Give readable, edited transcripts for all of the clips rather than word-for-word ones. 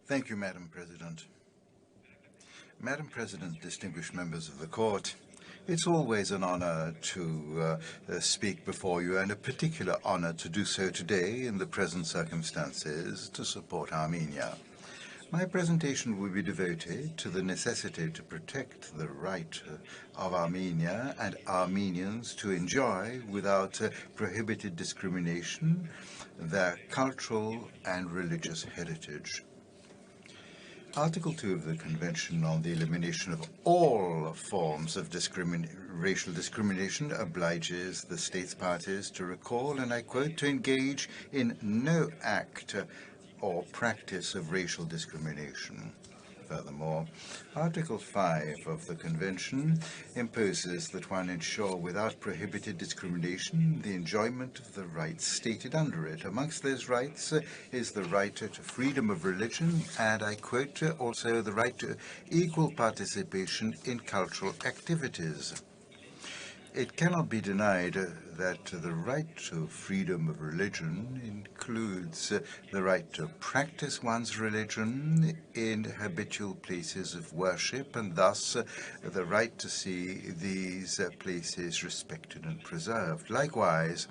Thank you, Madam President. Madam President, distinguished members of the Court, it's always an honor to speak before you, and a particular honor to do so today in the present circumstances to support Armenia. My presentation will be devoted to the necessity to protect the right of Armenia and Armenians to enjoy, without prohibited discrimination, their cultural and religious heritage. Article 2 of the Convention on the Elimination of All Forms of Racial Discrimination obliges the states parties to recall, and I quote, to engage in no act or practice of racial discrimination. Furthermore, Article 5 of the Convention imposes that one ensure without prohibited discrimination the enjoyment of the rights stated under it. Amongst those rights is the right to freedom of religion and, I quote, also the right to equal participation in cultural activities. It cannot be denied that the right to freedom of religion includes the right to practice one's religion in habitual places of worship, and thus the right to see these places respected and preserved. Likewise,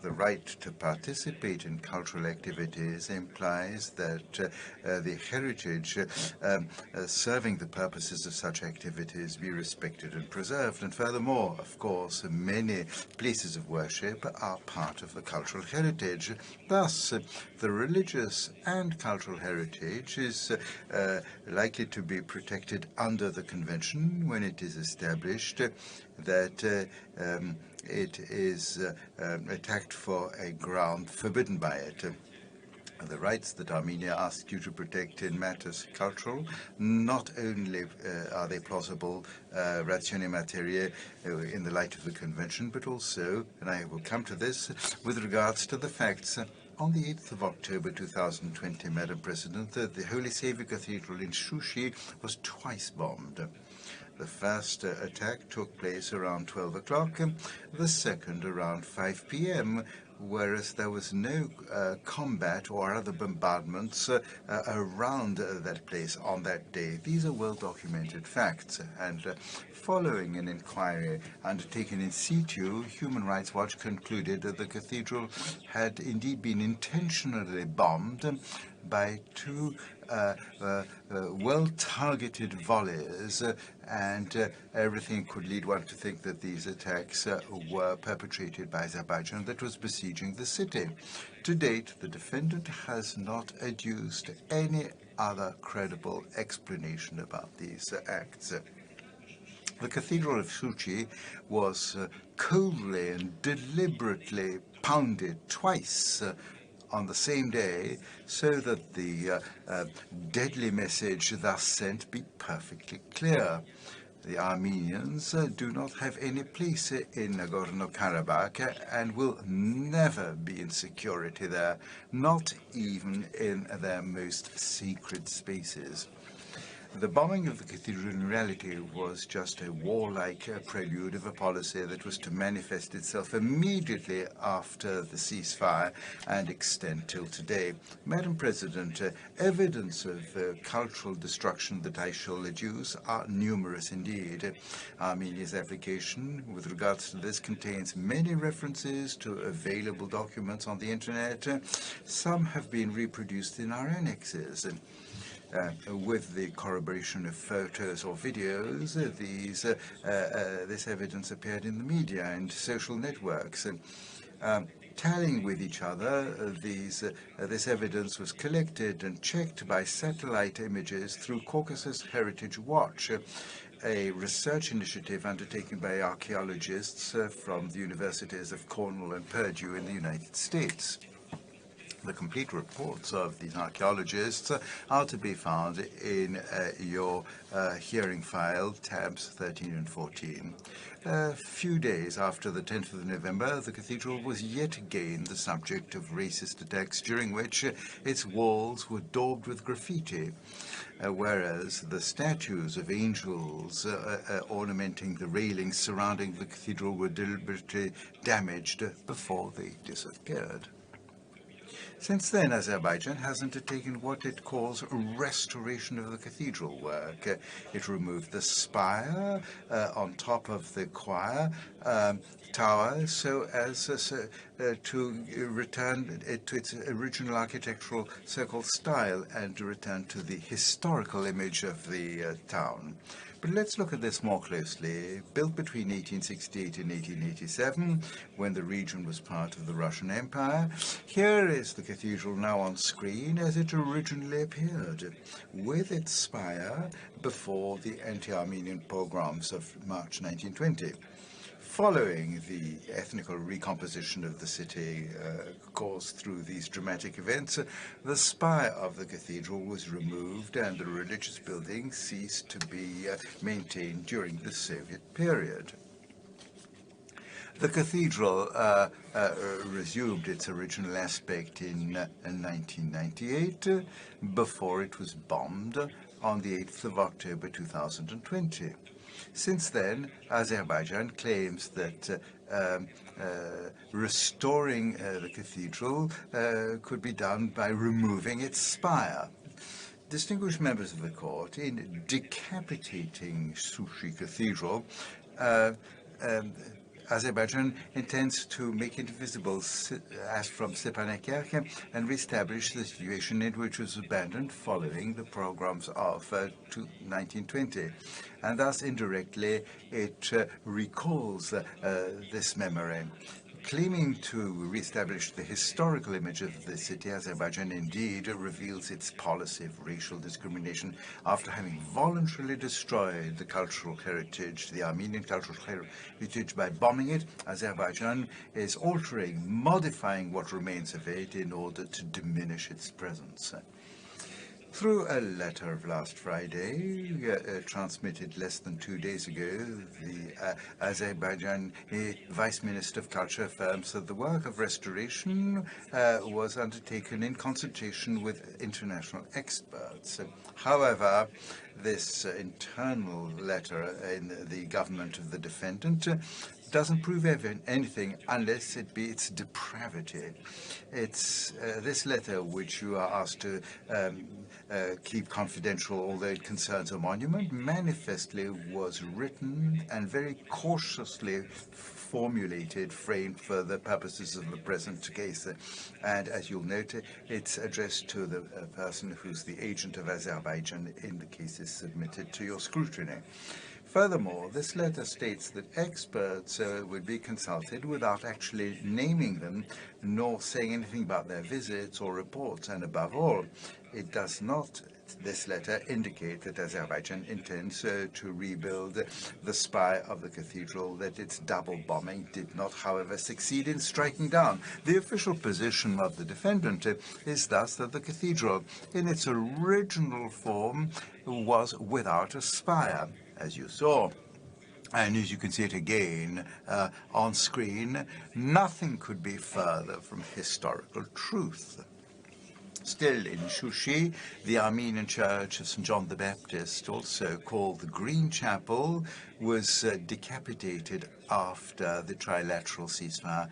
the right to participate in cultural activities implies that the heritage serving the purposes of such activities be respected and preserved. And furthermore, of course, many places of worship are part of the cultural heritage. Thus, the religious and cultural heritage is likely to be protected under the Convention when it is established that it is attacked for a ground forbidden by it. The rights that Armenia asks you to protect in matters cultural, not only are they plausible ratione materie in the light of the Convention, but also, and I will come to this, with regards to the facts. On the 8th of October 2020, Madam President, the Holy Saviour Cathedral in Shushi was twice bombed. The first attack took place around 12 o'clock, the second around 5 p.m., whereas there was no combat or other bombardments around that place on that day. These are well-documented facts, and following an inquiry undertaken in situ, Human Rights Watch concluded that the cathedral had indeed been intentionally bombed by two well-targeted volleys, and everything could lead one to think that these attacks were perpetrated by Azerbaijan that was besieging the city. To date, the defendant has not adduced any other credible explanation about these acts. The Cathedral of Shuchi was coldly and deliberately pounded twice on the same day, so that the deadly message thus sent be perfectly clear. The Armenians do not have any place in Nagorno-Karabakh and will never be in security there, not even in their most sacred spaces. The bombing of the cathedral in reality was just a warlike prelude of a policy that was to manifest itself immediately after the ceasefire and extend till today. Madam President, evidence of cultural destruction that I shall adduce are numerous indeed. Armenia's application with regards to this contains many references to available documents on the internet. Some have been reproduced in our annexes. With the corroboration of photos or videos, this evidence appeared in the media and social networks. Tallying with each other, this evidence was collected and checked by satellite images through Caucasus Heritage Watch, a research initiative undertaken by archaeologists from the universities of Cornell and Purdue in the United States. The complete reports of these archaeologists are to be found in your hearing file, tabs 13 and 14. A few days after the 10th of November, the cathedral was yet again the subject of racist attacks, during which its walls were daubed with graffiti, whereas the statues of angels ornamenting the railings surrounding the cathedral were deliberately damaged before they disappeared. Since then, Azerbaijan has undertaken what it calls restoration of the cathedral work. It removed the spire on top of the choir tower so as to return it to its original architectural circle style and to return to the historical image of the town. But let's look at this more closely. Built between 1868 and 1887, when the region was part of the Russian Empire, here is the cathedral now on screen as it originally appeared, with its spire before the anti-Armenian pogroms of March 1920. Following the ethnical recomposition of the city caused through these dramatic events, the spire of the cathedral was removed and the religious building ceased to be maintained during the Soviet period. The cathedral resumed its original aspect in 1998 before it was bombed on the 8th of October 2020. Since then, Azerbaijan claims that restoring the cathedral could be done by removing its spire. Distinguished members of the court, in decapitating Sushi Cathedral, Azerbaijan intends to make it visible as from Stepanakert and reestablish the situation in which it was abandoned following the pogroms of 1920. And thus, indirectly, it recalls this memory. Claiming to reestablish the historical image of the city, Azerbaijan indeed reveals its policy of racial discrimination after having voluntarily destroyed the cultural heritage, the Armenian cultural heritage, by bombing it. Azerbaijan is altering, modifying what remains of it in order to diminish its presence. Through a letter of last Friday, transmitted less than 2 days ago, the Azerbaijan Vice Minister of Culture affirms that the work of restoration was undertaken in consultation with international experts. However, this internal letter in the government of the defendant doesn't prove anything unless it be its depravity. It's this letter, which you are asked to keep confidential, although it concerns a monument, manifestly was written and very cautiously formulated, framed for the purposes of the present case. And as you'll note, it's addressed to the person who's the agent of Azerbaijan in the cases submitted to your scrutiny. Furthermore, this letter states that experts would be consulted without actually naming them, nor saying anything about their visits or reports. And above all, it does not, this letter, indicate that Azerbaijan intends to rebuild the spire of the cathedral that its double bombing did not, however, succeed in striking down. The official position of the defendant is thus that the cathedral, in its original form, was without a spire, as you saw. And as you can see it again on screen, nothing could be further from historical truth. Still in Shushi, the Armenian Church of St. John the Baptist, also called the Green Chapel, was decapitated after the trilateral ceasefire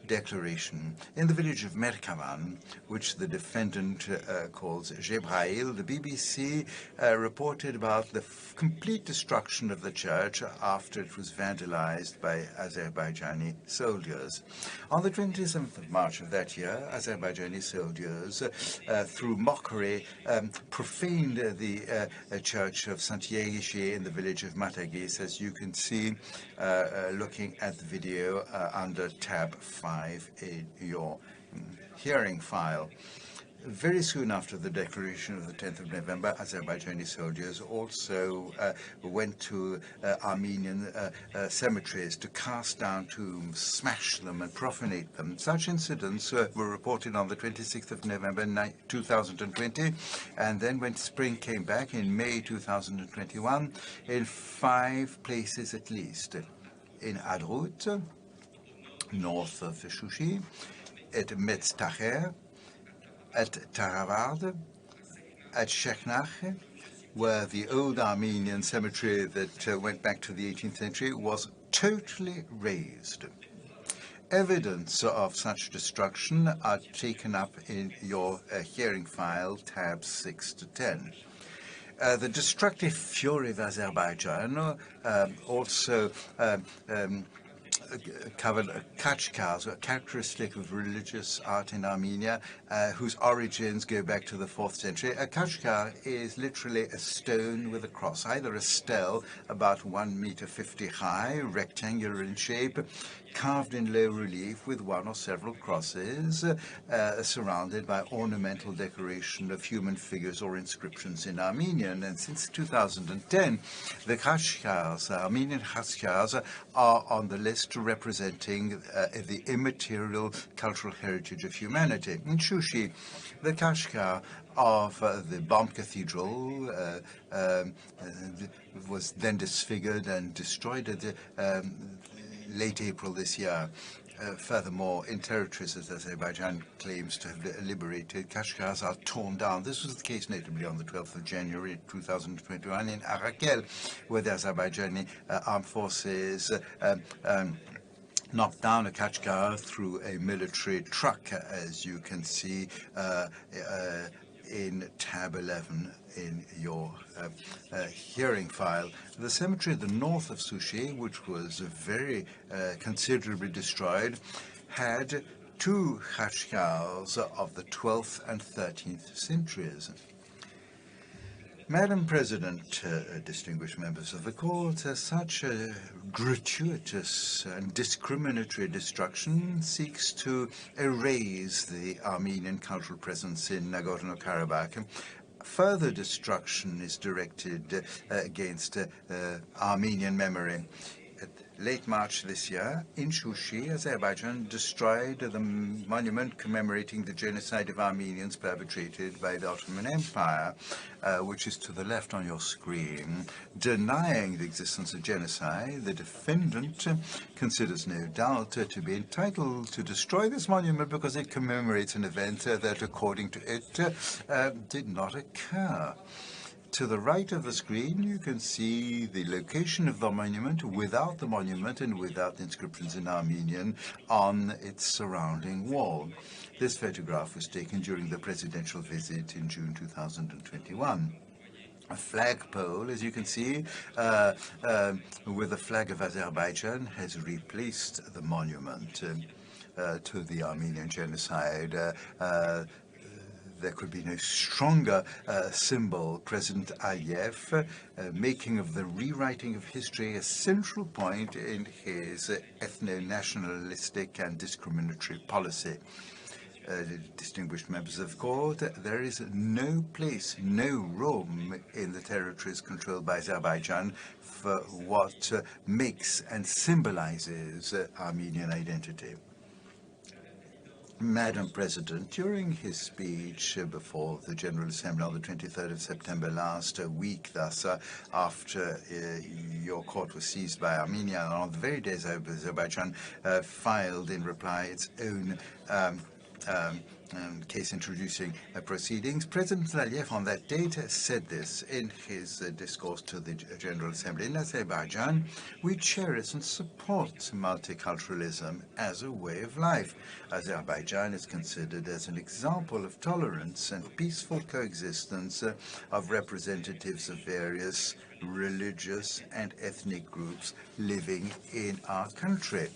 declaration. In the village of Merkavan, which the defendant calls Jebrail, the BBC reported about the complete destruction of the church after it was vandalized by Azerbaijani soldiers. On the 27th of March of that year, Azerbaijani soldiers, through mockery, profaned the church of St. Yegishi in the village of Matagis, as you can see looking at the video under tab 5 in your hearing file. Very soon after the declaration of the 10th of November, Azerbaijani soldiers also went to Armenian cemeteries to cast down tombs, smash them and profanate them. Such incidents were reported on the 26th of November 2020, and then when spring came back in May 2021, in 5 places at least. In Adrut, north of Shushi, at Metztacher, at Taravard, at Shekhnach, where the old Armenian cemetery that went back to the 18th century was totally razed. evidence of such destruction are taken up in your hearing file, tabs 6 to 10. The destructive fury of Azerbaijan also covered kachkars, a characteristic of religious art in Armenia, whose origins go back to the 4th century. A kachkar is literally a stone with a cross, either a stele about 1.50 meters high, rectangular in shape, carved in low relief with one or several crosses, surrounded by ornamental decoration of human figures or inscriptions in Armenian. And since 2010, the kachkars, Armenian kachkars, are on the list representing the immaterial cultural heritage of humanity. In Shushi, the kachkar of the bombed cathedral was then disfigured and destroyed at the late April this year. Furthermore, in territories that Azerbaijan claims to have liberated, kachkars are torn down. This was the case notably on the 12th of January 2021 in Hağagayım, where the Azerbaijani armed forces knocked down a kachkar through a military truck, as you can see in tab 11 in your hearing file. The cemetery at the north of Sushi, which was very considerably destroyed, had two kachkars of the 12th and 13th centuries. Madam President, distinguished members of the court, such a gratuitous and discriminatory destruction seeks to erase the Armenian cultural presence in Nagorno-Karabakh. Further destruction is directed against Armenian memory. Late March this year, in Shushi, Azerbaijan destroyed the monument commemorating the genocide of Armenians perpetrated by the Ottoman Empire, which is to the left on your screen. Denying the existence of genocide, the defendant considers no doubt to be entitled to destroy this monument because it commemorates an event that, according to it, did not occur. To the right of the screen, you can see the location of the monument without the monument and without inscriptions in Armenian on its surrounding wall. This photograph was taken during the presidential visit in June 2021. A flagpole, as you can see, with the flag of Azerbaijan has replaced the monument to the Armenian genocide. There could be no stronger symbol. President Aliyev making of the rewriting of history a central point in his ethno-nationalistic and discriminatory policy. Distinguished members of the court, there is no place, no room in the territories controlled by Azerbaijan for what makes and symbolizes Armenian identity. Madam President, during his speech before the General Assembly on the 23rd of September last week, thus after your court was seized by Armenia, and on the very day Azerbaijan filed in reply its own case introducing proceedings, President Aliyev on that date said this in his discourse to the General Assembly. In Azerbaijan, we cherish and support multiculturalism as a way of life. Azerbaijan is considered as an example of tolerance and peaceful coexistence of representatives of various religious and ethnic groups living in our country.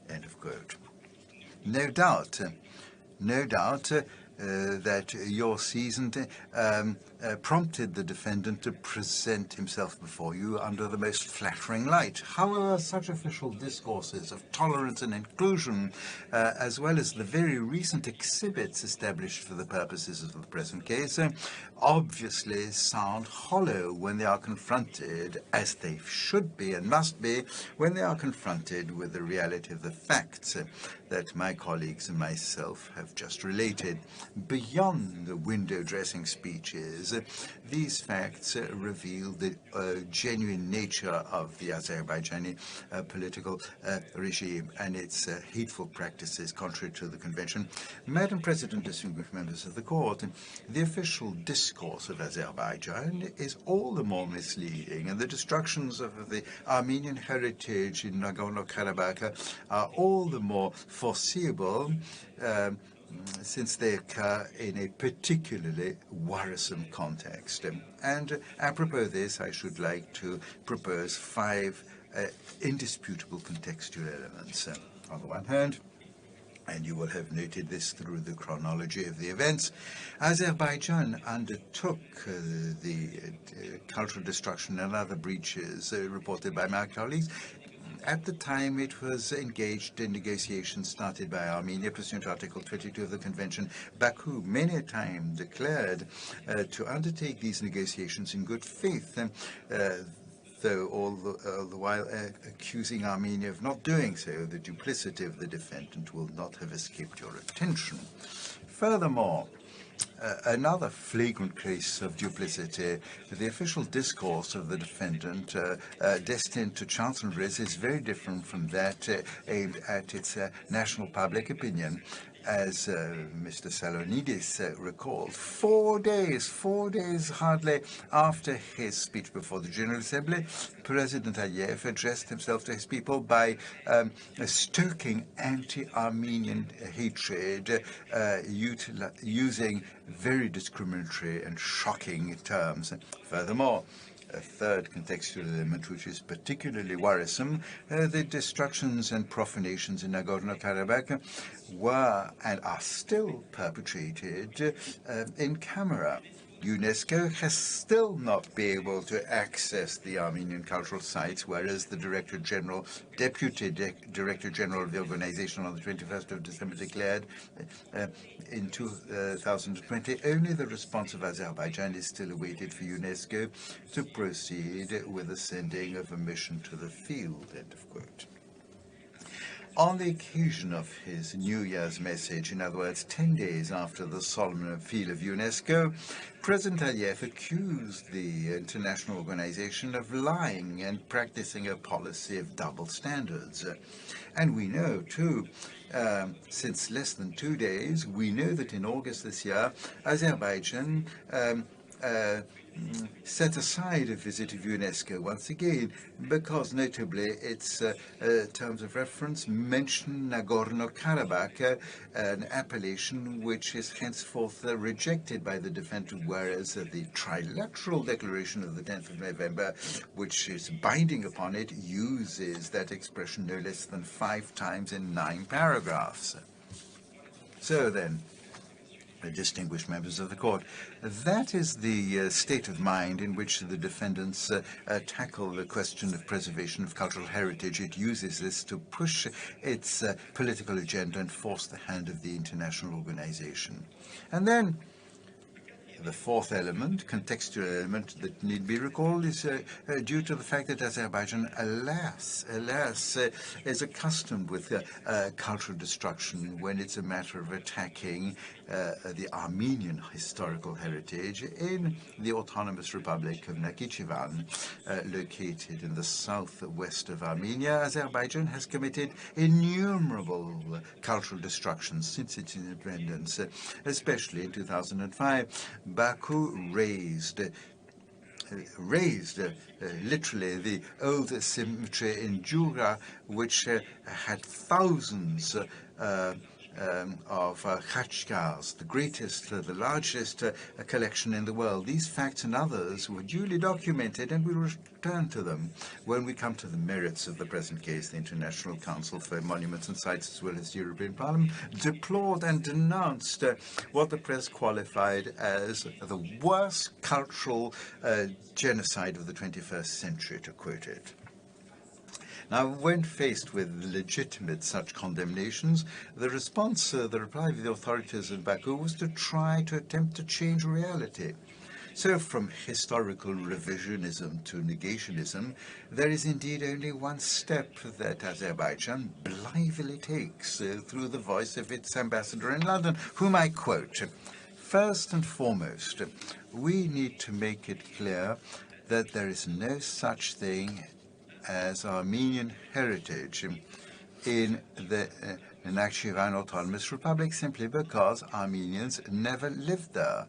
End of quote. No doubt that your seasoned prompted the defendant to present himself before you under the most flattering light. However, such official discourses of tolerance and inclusion, as well as the very recent exhibits established for the purposes of the present case, obviously sound hollow when they are confronted, as they should be and must be, when they are confronted with the reality of the facts. that my colleagues and myself have just related. Beyond the window-dressing speeches, these facts reveal the genuine nature of the Azerbaijani political regime and its hateful practices contrary to the convention. Madam President, distinguished members of the court, the official discourse of Azerbaijan is all the more misleading, and the destructions of the Armenian heritage in Nagorno-Karabakh are all the more foreseeable since they occur in a particularly worrisome context. And apropos of this, I should like to propose 5 indisputable contextual elements. On the one hand, and you will have noted this through the chronology of the events, Azerbaijan undertook the cultural destruction and other breaches reported by my colleagues. At the time, it was engaged in negotiations started by Armenia pursuant to Article 22 of the Convention. Baku many a time declared to undertake these negotiations in good faith, though all the while accusing Armenia of not doing so. The duplicity of the defendant will not have escaped your attention. Furthermore, another flagrant case of duplicity, the official discourse of the defendant destined to chancelleries is very different from that aimed at its national public opinion. As Mr. Salonidis recalled, 4 days hardly after his speech before the General Assembly, President Aliyev addressed himself to his people by stoking anti-Armenian hatred, using very discriminatory and shocking terms. Furthermore, a third contextual element which is particularly worrisome, the destructions and profanations in Nagorno-Karabakh were and are still perpetrated in camera. UNESCO has still not been able to access the Armenian cultural sites, whereas the Deputy Director General of the organization on the 21st of December declared in 2020 only the response of Azerbaijan is still awaited for UNESCO to proceed with the sending of a mission to the field, end of quote. On the occasion of his New Year's message, in other words, 10 days after the solemn appeal of UNESCO, President Aliyev accused the international organization of lying and practicing a policy of double standards. And we know, too, since less than 2 days, we know that in August this year, Azerbaijan set aside a visit of UNESCO once again, because notably its terms of reference mention Nagorno-Karabakh, an appellation which is henceforth rejected by the defendant, whereas the trilateral declaration of the 10th of November, which is binding upon it, uses that expression no less than 5 times in 9 paragraphs. So then, distinguished members of the court, that is the state of mind in which the defendants tackle the question of preservation of cultural heritage. It uses this to push its political agenda and force the hand of the international organization. And then the fourth element, contextual element that need be recalled, is due to the fact that Azerbaijan, alas, is accustomed with cultural destruction when it's a matter of attacking the Armenian historical heritage in the Autonomous Republic of Nakhichevan, located in the southwest of Armenia. Azerbaijan has committed innumerable cultural destructions since its independence, especially in 2005. Baku raised literally the old cemetery in Dzorap, which had thousands of khachkars, the greatest, the largest collection in the world. These facts and others were duly documented, and we return to them when we come to the merits of the present case. The International Council for Monuments and Sites, as well as the European Parliament, deplored and denounced what the press qualified as the worst cultural genocide of the 21st century, to quote it. Now, when faced with legitimate such condemnations, the reply of the authorities in Baku was to try to attempt to change reality. So from historical revisionism to negationism, there is indeed only one step that Azerbaijan blithely takes through the voice of its ambassador in London, whom I quote, "First and foremost, we need to make it clear that there is no such thing as Armenian heritage in the Nakhchivan Autonomous Republic simply because Armenians never lived there.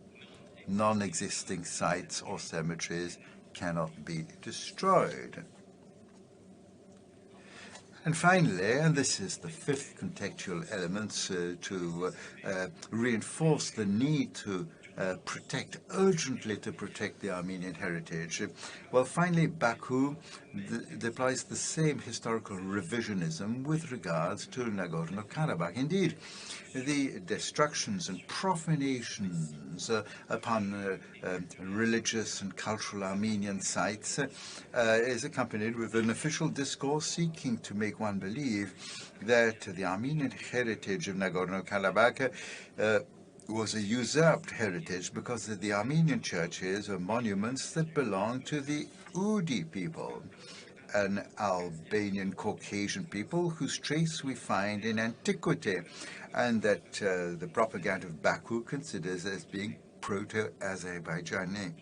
Non-existing sites or cemeteries cannot be destroyed." And finally, and this is the fifth contextual element to reinforce the need to urgently to protect the Armenian heritage. Well, finally, Baku deploys the same historical revisionism with regards to Nagorno-Karabakh. Indeed, the destructions and profanations upon religious and cultural Armenian sites is accompanied with an official discourse seeking to make one believe that the Armenian heritage of Nagorno-Karabakh was a usurped heritage because the Armenian churches are monuments that belong to the Udi people, an Albanian Caucasian people whose trace we find in antiquity, and that the propaganda of Baku considers as being proto-Azerbaijani.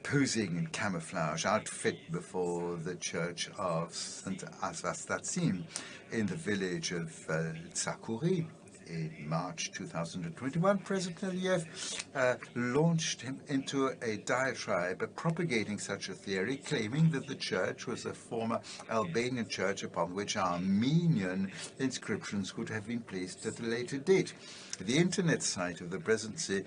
Posing in camouflage outfit before the church of St. Asvastatsim in the village of Tsakuri. In March 2021, President Aliyev launched him into a diatribe propagating such a theory, claiming that the church was a former Albanian church upon which Armenian inscriptions would have been placed at a later date. The internet site of the presidency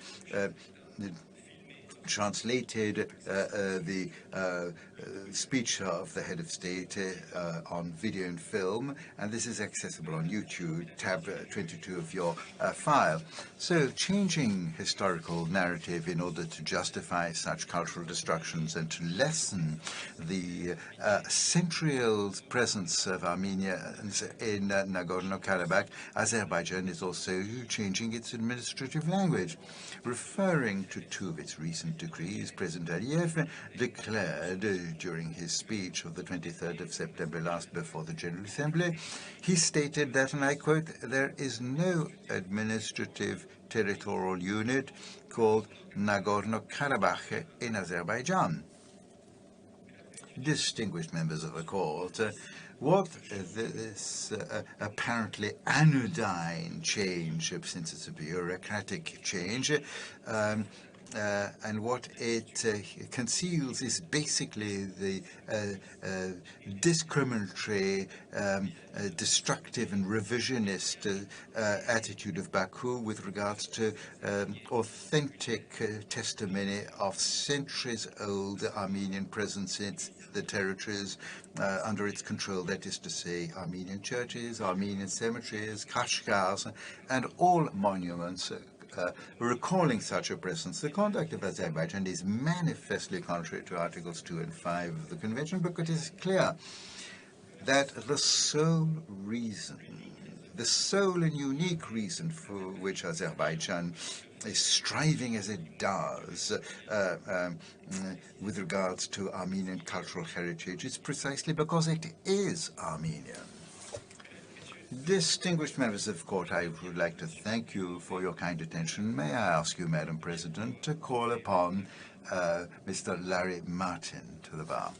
translated the speech of the head of state on video and film, and this is accessible on YouTube, tab 22 of your file. So changing historical narrative in order to justify such cultural destructions and to lessen the century-old presence of Armenia in Nagorno-Karabakh, Azerbaijan is also changing its administrative language. Referring to two of its recent decrees, President Aliyev declared during his speech of the 23rd of September last before the General Assembly, he stated that, and I quote, "There is no administrative territorial unit called Nagorno-Karabakh in Azerbaijan." Distinguished members of the court, what this apparently anodyne change, since it's a bureaucratic change, and what it conceals is basically the discriminatory, destructive and revisionist attitude of Baku with regards to authentic testimony of centuries-old Armenian presence in the territories under its control, that is to say, Armenian churches, Armenian cemeteries, kashgars, and all monuments recalling such a presence. The conduct of Azerbaijan is manifestly contrary to Articles 2 and 5 of the Convention, because it is clear that the sole and unique reason for which Azerbaijan is striving as it does with regards to Armenian cultural heritage is precisely because it is Armenian. Distinguished members of the court, I would like to thank you for your kind attention. May I ask you, Madam President, to call upon Mr. Larry Martin to the bar.